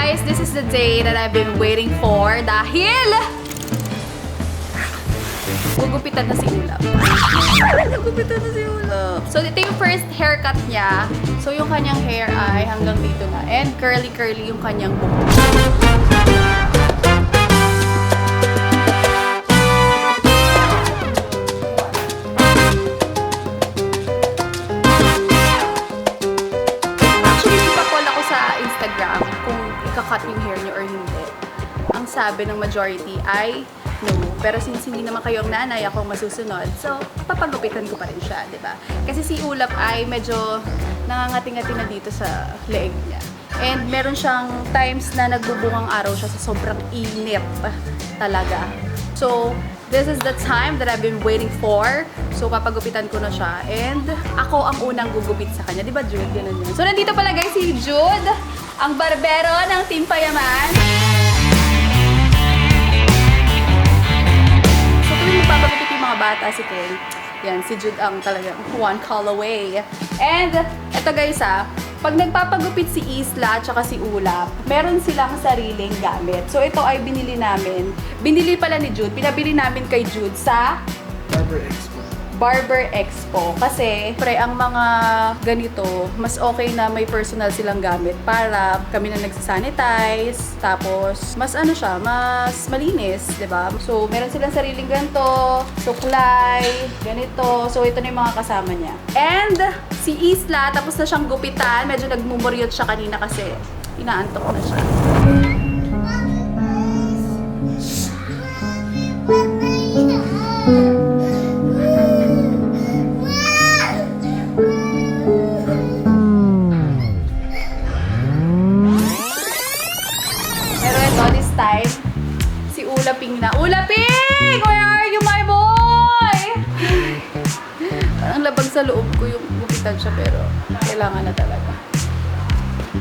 guys, this is the day that I've been waiting for dahil gugupitan na si Ulap. Gugupitan na si Ulap. So, ito yung first haircut niya. So, yung kanyang hair ay hanggang dito na. And curly-curly yung kanyang buhok. Actually, nagpa-call ako sa Instagram kung ika-cut yung hair niyo or hindi. Ang sabi ng majority ay no. Pero since hindi naman kayo ang nanay, ako ang masusunod, so papagupitan ko pa rin siya, di ba? Kasi si Ulap ay medyo nangangati-ngati na dito sa leeg niya. And meron siyang times na nagbubungang araw siya sa sobrang init talaga. So, this is the time that I've been waiting for. So, papagupitan ko na siya. And ako ang unang gugupit sa kanya. Di ba, Jude? Ganun yun. So, nandito pala guys si Jude, ang barbero ng Team Payaman. Magpapagupit yung mga bata si Kay. Yan, si Jude ang talagang one call away. And, eto guys pag nagpapagupit si Isla at saka si Ulap, meron silang sariling gamit. So, ito ay binili namin. Binili pala ni Jude. Pinabili namin kay Jude sa Barber Expo. Kasi, pre, ang mga ganito, mas okay na may personal silang gamit para kami na nagsasanitize. Tapos, mas ano siya, mas malinis, di ba? So, meron silang sariling ganito, suklay, ganito. So, ito na yung mga kasama niya. And, si Isla, tapos na siyang gupitan. Medyo nagmumuryot siya kanina kasi inaantok na siya. Time, si Ulaping na. Ulaping! Where are you, my boy? Parang labag sa loob ko yung gupitan siya, pero kailangan na talaga.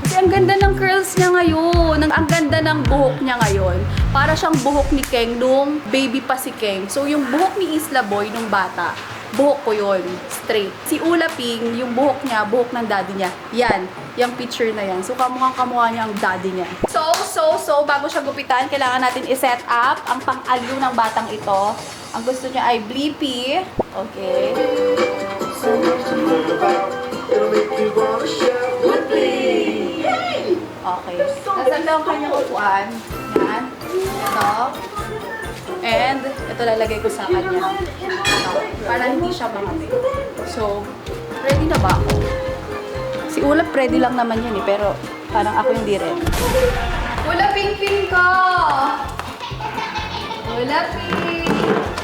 Kasi ang ganda ng curls niya ngayon. Ang ganda ng buhok niya ngayon. Para siyang buhok ni Keng nung baby pa si Keng. So, yung buhok ni Isla Boy nung bata, buhok ko yun. Straight. Si Ulaping, yung buhok niya, buhok ng daddy niya. Yan. Yung picture na yan. So, kamukhang-kamukha niya ang daddy niya. So, bago siya gupitan, kailangan natin i-set up ang pang-aliw ng batang ito. Ang gusto niya ay Blippi. Okay. Okay. Nasaan lang ang kanyang upuan. Yan. Ito. And, ito lalagay ko sa kanya. Ito. Para hindi siya mangapit. So, ready na ba ako? Si Ulap ready lang naman yun pero parang ako hindi rin. Ulaping-ping ko! Ulaping!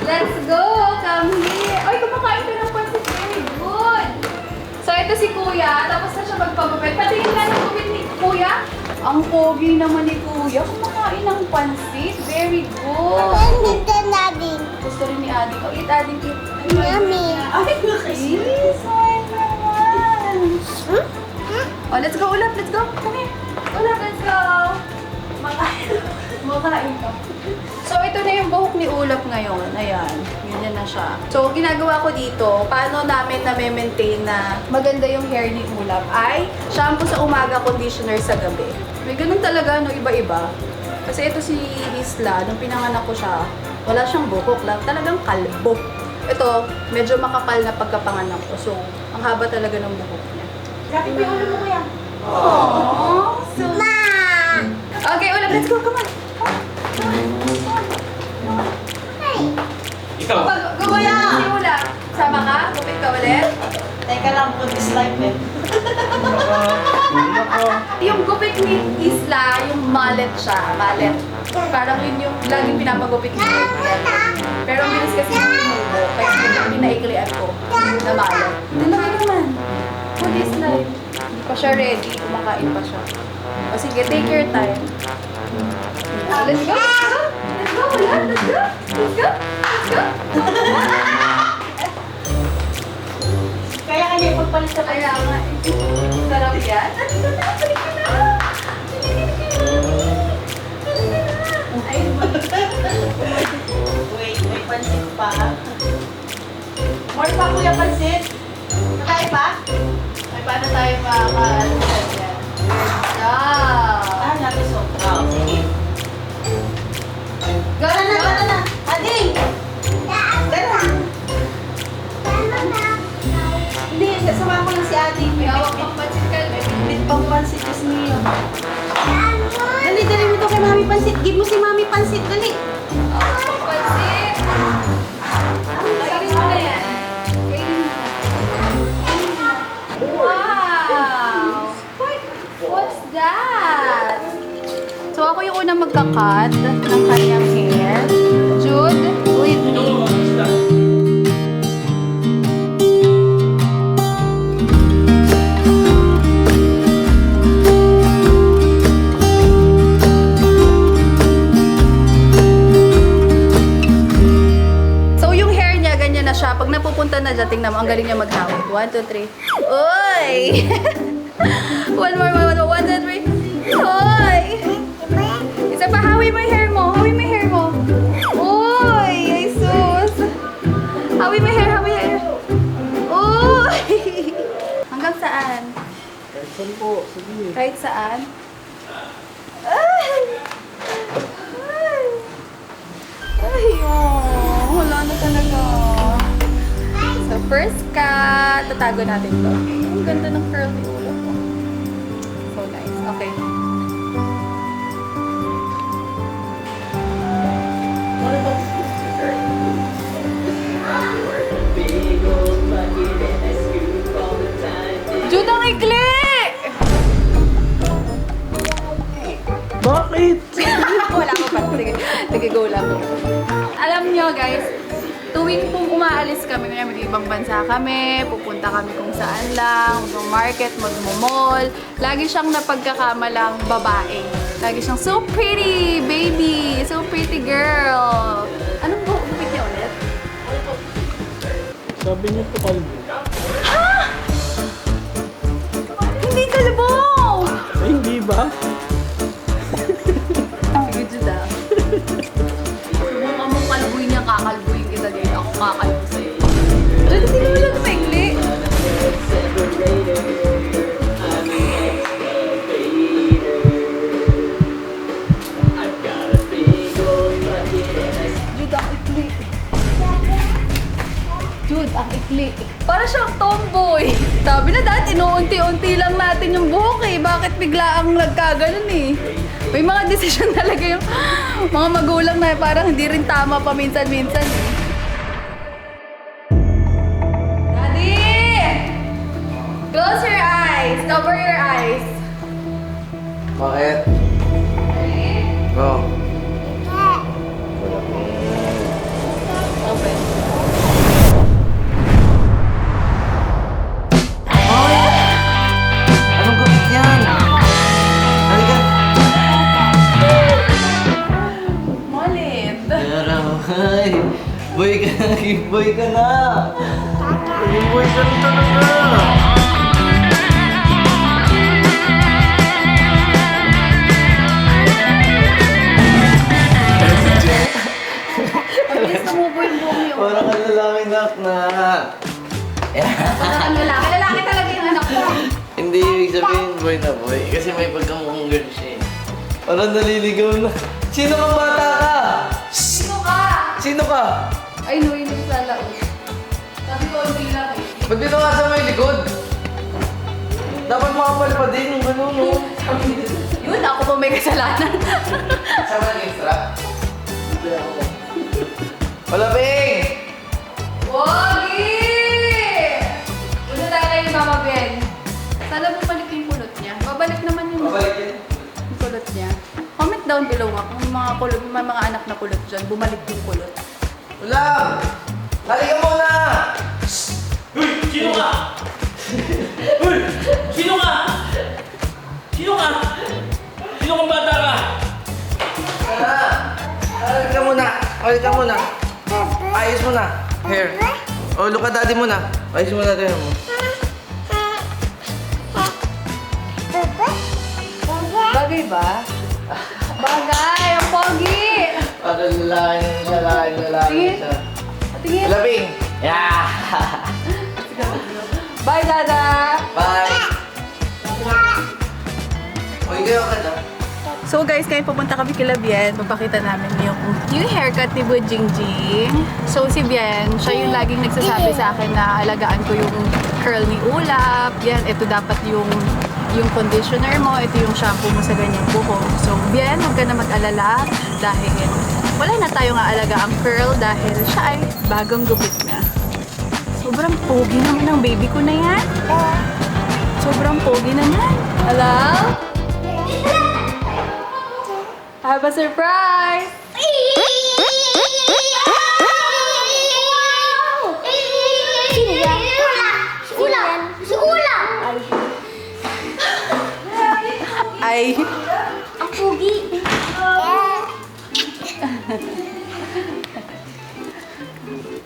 Let's go! Come here! Ay, kumakain ka ng pansit. Very good! So, ito si Kuya. Tapos na siya magpagupit. Patingin nga ng gupit ni Kuya. Ang pogi naman ni Kuya. Kumakain ng pansit. Very good! Gusto rin ni Adi. Oh, eat Adi. Yummy! Ay, yes! Oh, let's go, Ulap. Let's go. Come here. Ulap, let's go. Makain ka. So, ito na yung buhok ni Ulap ngayon. Ayan. Ganyan na siya. So, ginagawa ko dito, paano namin na-maintain na maganda yung hair ni Ulap ay shampoo sa umaga, conditioner sa gabi. May ganun talaga, no, iba-iba. Kasi ito si Isla, nung pinanganak ko siya, wala siyang buhok lang. Talagang kalbo. Ito, medyo makapal na pagkapanganak ko. So, ang haba talaga ng buhok niya. Grabe pa yung ulo mo, Kuya. Aww, so... Okay, Ulap, let's go. Come on. Ikaw. Kuya, si Ulap. Sama ka? Gupit ka ulit? Teka lang po, dislike din. Yung gupit ni Isla, yung mallet siya. Mallet. Parang yun yung laging pinapagupit niya. Pero ang bilis kasi yung tumubo. Kaya yung pinaiklian ko na mallet. Dalawa naman. Good Isla. Hindi pa siya ready. Kumakain pa siya. O sige, take your time. Let's go! Let's go! Let's go! Let's go! Let's go! Kaya kanya ipagpalit sa Kaya nga. Sarap yan. Ay, Wait, may pansit pa. More pa, Kuya, pansit. Kakain pa? ay paano tayo makakalimutan yan? Ah! Ah, natin sopa. Mami pansit. Give mo si Mami pansit. Dali. Pansit! Kainin mo na yan. Wow! What's that? So ako yung unang magka-cut ng kanyang hair. Jude, with me. Siya. Pag napupunta na dyan, tingnan mo, ang galing niya maghawak. 1, 2, 3. Uy! One more. 1, 2, 3. Uy! Isa pa, hawi mo yung hair mo. Hawi mo yung hair mo. Uy! Ay, sus! Hawi mo yung hair, hawi yung hair. Uy! Hanggang saan? Kahit saan po, sige. Kahit saan? Ay! Ay! Ay, oh, wala na talaga. So, first cut. Tatago natin to. Ang ganda ng curly ulo ko. So nice. Okay. Jude, ang ikli! Bakit? Wala ko pa. Sige, go lang. Alam nyo, guys, tuwing pong umaalis kami, kaya mag-ibang bansa kami, pupunta kami kung saan lang, mag-market, mag-mall, lagi siyang napagkakamalang babae. Lagi siyang, so pretty, baby! So pretty girl! Anong gupit niya ulit? Sabi niyo po kalbo. Hindi kalbo! Ay, hindi ba? Sige, Juda. Subukan mong kalbuin niya, kakalbuin kita din. Ako kakalbo sa'yo. Juda, hindi mo siya tumaikli. Jude, ang ikli. Jude, ang ikli. Para siyang tomboy. Sabi na dahil inuunti-unti lang natin yung buhok eh. Bakit bigla ang nagkaganon eh? May mga desisyon talaga yung mga magulang na parang hindi rin tama paminsan-minsan eh. Daddy! Close your eyes. Cover your eyes. Bakit? Ready? Oh. Open. Anong gawin yan? Halika. Malit. Pero, ay. Boy ka na, boy ka na. Boy ka na talaga. At least tumubo yung buhok niyo. Parang ka lalaki na. Parang lalaki. Lalaki talaga yung anak ko. Hindi ibig sabihin boy na boy. Kasi may pagkamukhang girl siya eh. Parang naliligaw na. Sino kang bata ka? Sino ka? Sino ka? Ay, no, hindi sa lao. Sabi ko, hindi lang eh. Ba't dito ka sa may likod? Dapat makapal pa din yung gano'n, no? Yun, ako pa may kasalanan. Sama ng extra? Wala, Ping! Wagi! Una tayo yung Mama Ben. Sana bumalik yung kulot niya. Babalik naman yung yung kulot niya. Comment down below nga kung may mga anak na kulot dyan. Bumalik yung kulot. Wala! Halika muna! Uy! Sino ka? Uy! Sino ka? Sino ka? Sino kang bata ka? Tara! Halika muna! Halika muna! Ayos mo na! Hair! Oh, look at daddy muna! Ayos mo na tayo mo. Bagay ba? Bagay! Ang pogi! Parang lalaki Tingin. siya. Tingin. Wala, Ping! Yeah! Bye, Dada! Bye! Uy, kayo ka na. So guys, ngayon pupunta kami kila Bien. Papakita namin yung haircut ni Bu Jingjing. So si Bien, siya yung laging nagsasabi sa akin na alagaan ko yung curl ni Ulap. Yan, ito dapat yung yung conditioner mo, ito yung shampoo mo sa ganyang buhok. So, bien, huwag ka na mag-alala dahil wala na tayong aalaga ang curl dahil siya ay bagong gupit na. Sobrang pogi naman ng baby ko na yan. Sobrang pogi naman. Hello? I have a surprise! Sino yan? Si Ulam. Si Ulam. Ay, Ang pugi.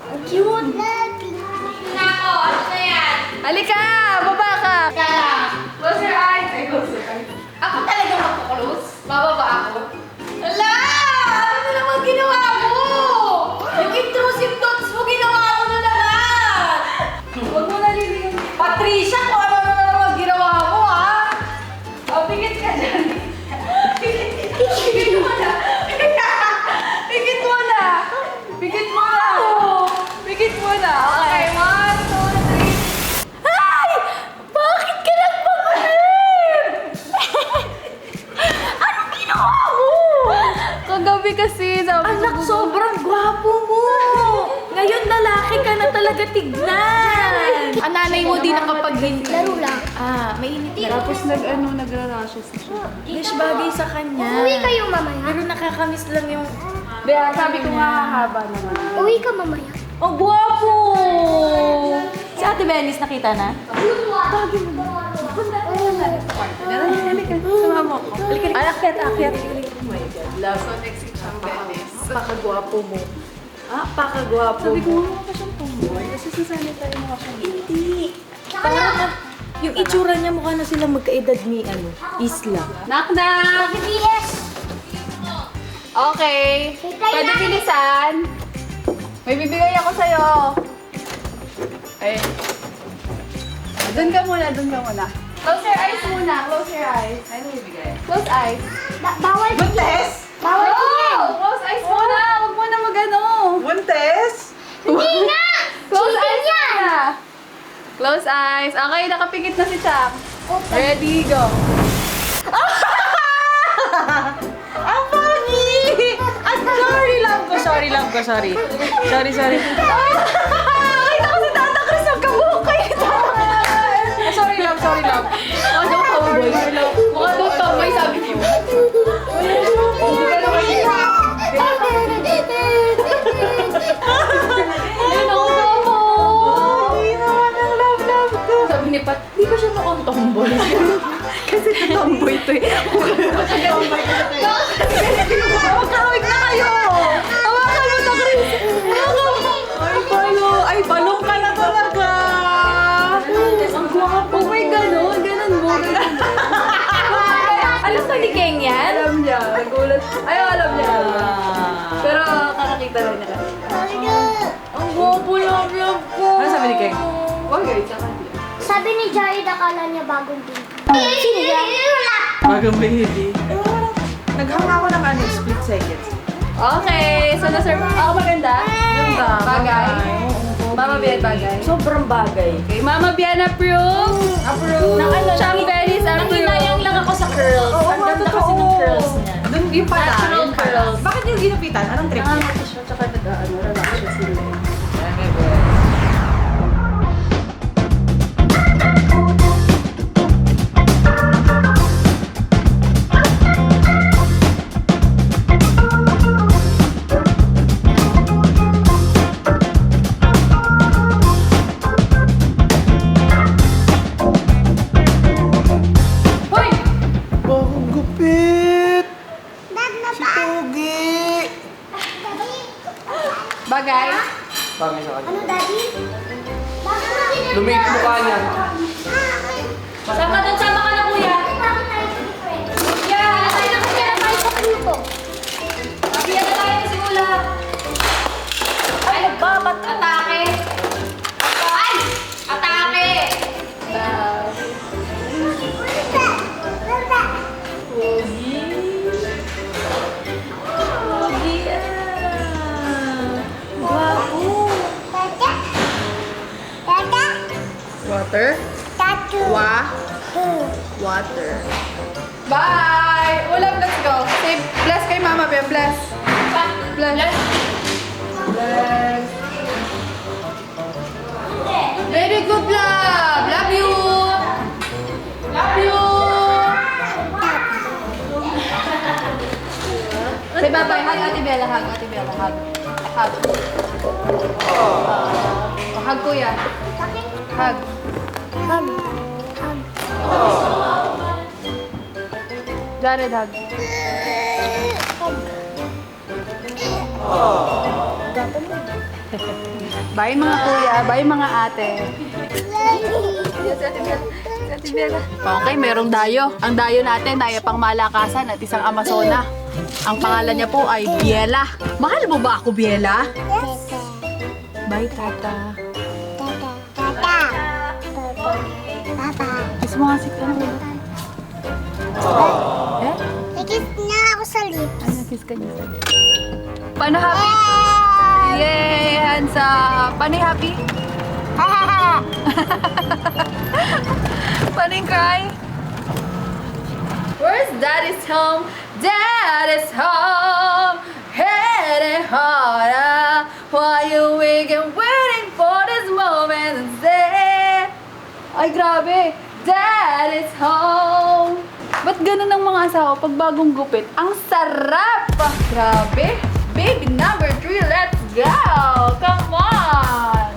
Ang cute. halika! Baba ka! Close your eyes! Ay, close your eyes. Ako talaga magpo-close? Bababa ako? Hala! Ano naman ginawa mo? Yung intrusive thoughts mo, ginawa mo na naman! Huwag mo nalilingin. Patricia, kung ano na naman ginawa mo, ha? O, pingit ka dyan. Pingit mo na. Pingit mo na. Pingit mo na. Pingit mo na. Okay, 1, 2, 3. Ay! Bakit ka nagpapalit? Anong ginawa mo? Kagabi kasi, sabi Anak, sobrang gwapo mo! Ngayon lalaki ka na talaga tignan! ang nanay mo di nakapag-ganti. Laro lang. Mainit na. Tapos nagra-rashes na siya. Wish bagay sa kanya. Uwi kayo mamaya. Pero nakakamiss lang yung... Kaya sabi ko nga hahaba naman. Uwi ka mamaya. Ang gwapo! Si Ate Benis nakita na? Sumama ko. Akyat. Love. So, next week siyang Venice. Pakagwapo mo. Pakagwapo Sabi ko, mo. mukha pa siyang tomboy. Kasi sasanay tayo mukha siyang Hindi. Parang yung itsura niya mukha na silang magkaedad ni Isla. Knock-knock! BBS. Okay. Pwede bilisan. May bibigay ako sa'yo. Eh. Doon ka muna, doon ka muna. Close your eyes muna. Close your eyes. Ano bibigay? Close eyes. Bawal Buntes? Bawal tingin. Close eyes muna. Huwag mo na magano. Buntes? Hindi nga. Close Chicken eyes yan. muna. Close eyes. Okay, nakapikit na si Chuck. Ready, go. Ang funny! Sorry lang ko. Sorry. Nakita ko si Tata Chris magkabukay. Sorry lang. Mukha daw tomboy. Mukha daw tomboy, sabi niyo. Hindi ka naman Ayun ako, Tomo. Sabi ni Pat, di ba siya mukhang tomboy? Kasi ito tomboy to eh. Magkawig na kayo! Hawakan mo na, Chris! Hawakan mo! Ay, balong ka na talaga! Ang gwapo. May ganun mo. Alam ba ni Keng yan? Alam niya. Nagulat. Ay, alam niya. Pero kakakita lang niya. Ang gwapo love ko. Ano sabi ni Keng? Huwag guys, sa kanila. Sabi ni Jared, akala niya bagong din. Sino yan? Bagang baby. Naghanga ako ng split seconds. Okay, so na-serve. Ako maganda? Ganda. Bagay? Mama Bian bagay? Sobrang bagay. Okay, Mama Bian approve? Approve. Ng ano, Chang Benis approve. Nanginayang lang ako sa curls. Ang ganda kasi ng curls niya. Doon yung pala. Natural yung pala. curls. Bakit yung ginupitan? Anong trick? Nakangati siya, tsaka relax siya sila. Hoy! Bagong gupit! Dad na Si Pogi! Bagay? Bagay sa kanya. Ano, Daddy? Bakit mo din Lumit mukha niya. Sama ka na kuya. Bakit tayo different? Kuya, tayo na kuya na tayo sa puto. Sabihan na tayo si Ula. Ay, ba't atake? Ay! Atake! Pogi. Pogi Guwapo. Water? Tattoo. Wa? Hmm. Wa? water. Bye! Ulap, let's go. Say, bless kay Mama, Bea. Bless. Bless. Bless. Very good, love. Love you. Love you. Say bye-bye. Hug Ate Bella. Hug Ate Bella. Hug. Hug. Hug kuya. Hug. Jared, hug. Bye mga kuya, bye mga ate. Ate Bella. Okay, merong dayo. Ang dayo natin ay pang malakasan at isang Amazona. Ang pangalan niya po ay Biela. Mahal mo ba ako, Biela? Bye, Tata. Kiss mo nga si Kano. Eh? Nagkis na ako sa lips. Ano, kiss ka niya sa lips. Paano happy? Yay! Hands up! Paano yung happy? Paano yung cry? Where's Daddy's home? Daddy's home! Heading harder. Why you waiting, waiting for this moment and say, ay grabe! Daddy's home! Ba't ganun ang mga asawa pag bagong gupit? Ang sarap! Grabe! Baby number 3, let's go! Come on!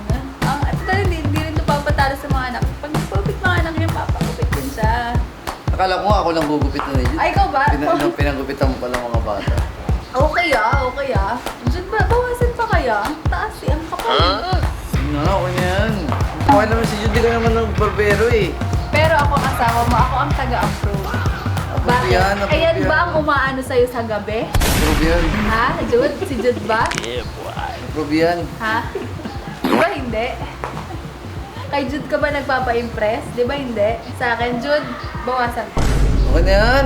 Ito hindi rin ito papatalo sa mga anak. Pag nagpapit mga anak niya, papagupit din siya. Akala ko nga ako lang gugupit na yun. Ay, ikaw ba? Pinagupitan mo pala mga bata. Okay ah. Diyan ba? Bawasan pa kaya? Ang taas eh, ang kapal. No, okay na yan. Okay naman si Judy, ka naman ng barbero eh. Pero ako ang asawa mo, ako ang taga-approve. Bakit? yan, Ayan yan. ba ang umaano sa'yo sa gabi? Approve yan. Ha? Jude? Si Jude ba? Approve yan. Ha? Di ba hindi? Kay Jude ka ba nagpapa-impress? Di ba hindi? Sa akin, Jude, bawasan ko. Okay na yan.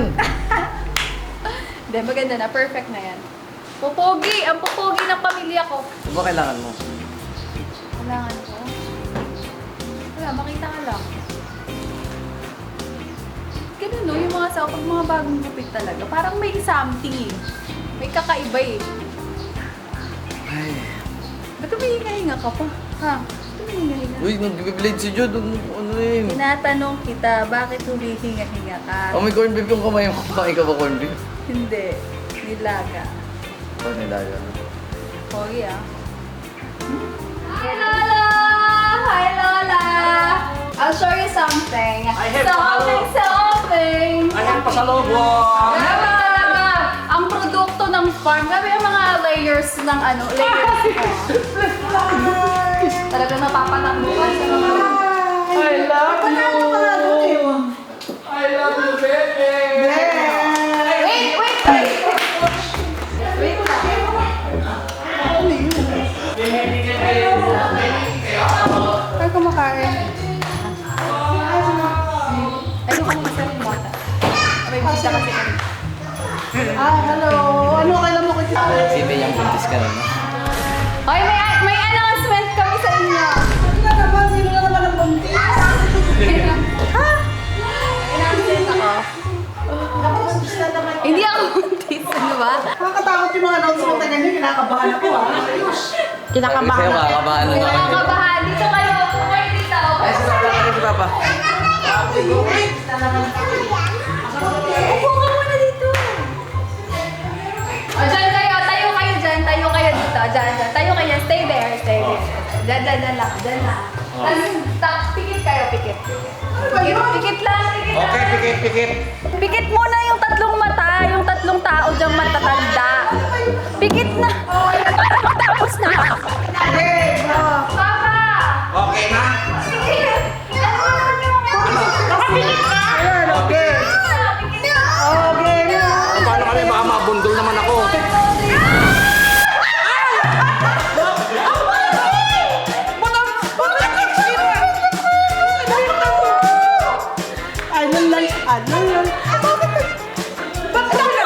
Hindi, maganda na. Perfect na yan. Pupogi! Ang pupogi ng pamilya ko. Ano ba kailangan mo? Kailangan ko. Wala, makita ka lang. Ganun no, yung mga asawa, pag mga bagong gupit talaga, parang may something eh. May kakaiba eh. Ay. Ba't humihinga-hinga ka pa? Ha? Ba't humihinga-hinga? Uy, nag-blade si Jude. Ano yun? Tinatanong kita, bakit humihinga-hinga ka? Oh, may corn beef yung kamay mo. Kumain ka ba corn beef? Hindi. Nilaga. Oh, nilaga. Pogi ah. Hi Lola! Hi Lola! I'll show you something. I have Something! I have pasalubong! Grabe talaga! Ang produkto ng farm, grabe ang mga layers ng layers. Talaga napapatakbukan sa mga... I love you! I love you, baby! Wait! Wait lang. Saan kumakain? Ay, kung masarap yung bata. May bisita kasi kami. Hello! Ano kailan mo kasi? Sibe yung buntis ka naman. Ay, may announcement kami sa inyo. Sino na naman ang buntis? Ha? Announcement ako. Buntis na naman. Hindi ako buntis, ano ba? Nakakatakot yung mga announcement na ganyan. Kinakabahan ako ah. Kinakabahan ako. Kinakabahan na Nakakabahan. Dito kayo. Kayo dito. Ay, si Papa. Ay, si Papa. Upo ka muna dito. O, dyan kayo. Tayo kayo dyan. Tayo kayo dito. Dyan. Tayo kayo. Stay there. Dyan lang. Tapos, pikit kayo. Pikit lang. Okay, pikit. Pikit muna yung tatlong mata. Yung tatlong tao diyang matatanda. Pikit na. Tapos na. Papa! Okay na? Pikit. Pikit ka? Okay. Pikit na. Paano kami? Baka mabundol naman ako. Ano yun? Bakit? Bakit?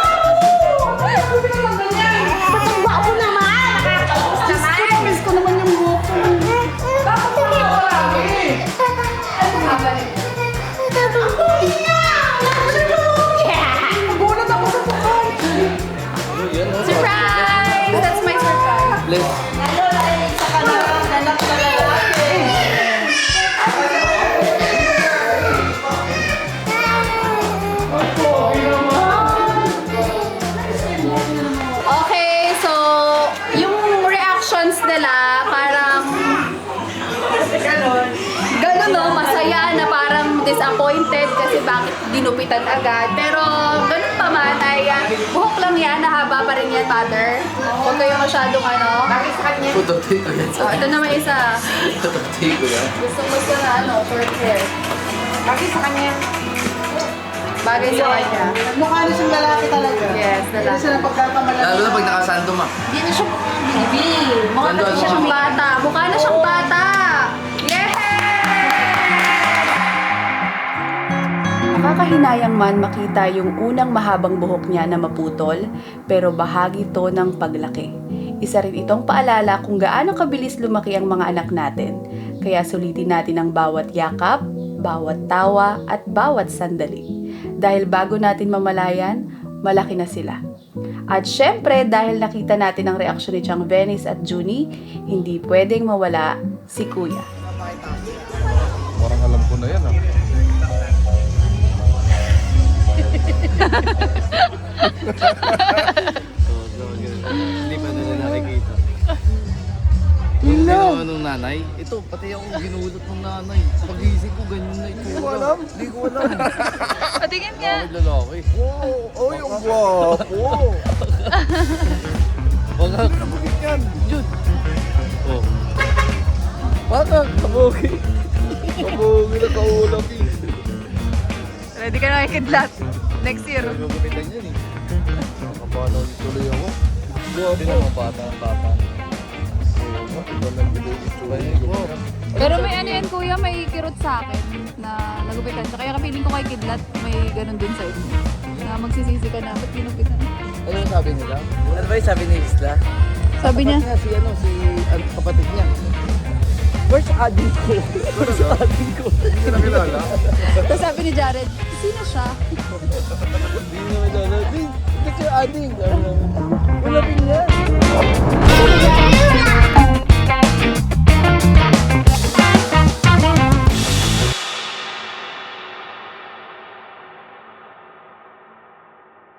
disappointed kasi bakit ginupitan agad. Pero ganun pa man ay buhok lang yan, nahaba pa rin yan, mother. Huwag kayo masyadong Bakit sa kanya? Tututoy ko yan. Ito naman isa. Tututoy ko yan. Gusto na short hair. Bakit sa kanya? Bagay sa kanya. Mukha na siyang lalaki talaga. Yes, Hindi lalaki. siya napagkakamalan. Lalo na pag nakasando ma. Hindi na siya baby. Mukha Sando kasi ano siya ka? Siyang bata. Mukha na siyang bata. Yes! Nakakahinayang man makita yung unang mahabang buhok niya na maputol, pero bahagi to ng paglaki. Isa rin itong paalala kung gaano kabilis lumaki ang mga anak natin. Kaya sulitin natin ang bawat yakap, bawat tawa, at bawat sandali. Dahil bago natin mamalayan, malaki na sila. At syempre, dahil nakita natin ang reaksyon ni Chang Venice at Junie, hindi pwedeng mawala si Kuya. Parang alam ko na yan ah. Hindi pa nila nakikita. Yung ginawa nung nanay, ito, pati ako ginulot ng nanay. Pagising ko, ganyan na ito. Hindi ko alam. Hindi ko alam. Patingin nga. Bakit lalaki? Oy, ang gwapo! Baka kabugin yan. Yun. Oh. Baka kabugin. Kabugi na kaulak eh. Ready ka na ikidlat. Next year. Gugupitan yan eh. Nakapanaw tuloy ako. Hindi naman bata ang bata. Iba lang bilay ito. Pero may ano yan kuya, may kirot sa akin na nagupitan siya. Kaya feeling ko kay Kidlat, may ganun din sa inyo. Na magsisisi ka na, ba't ginupitan? Ano yung sabi nila? Ano ba yung sabi ni Isla? Sabi niya, Si kapatid niya. Where's Ading ko? Where's Ading ko? Hindi na kilala. tapos sabi ni Jared, sino siya? Hindi naman kilala. Hindi si Ading. Wala rin yan.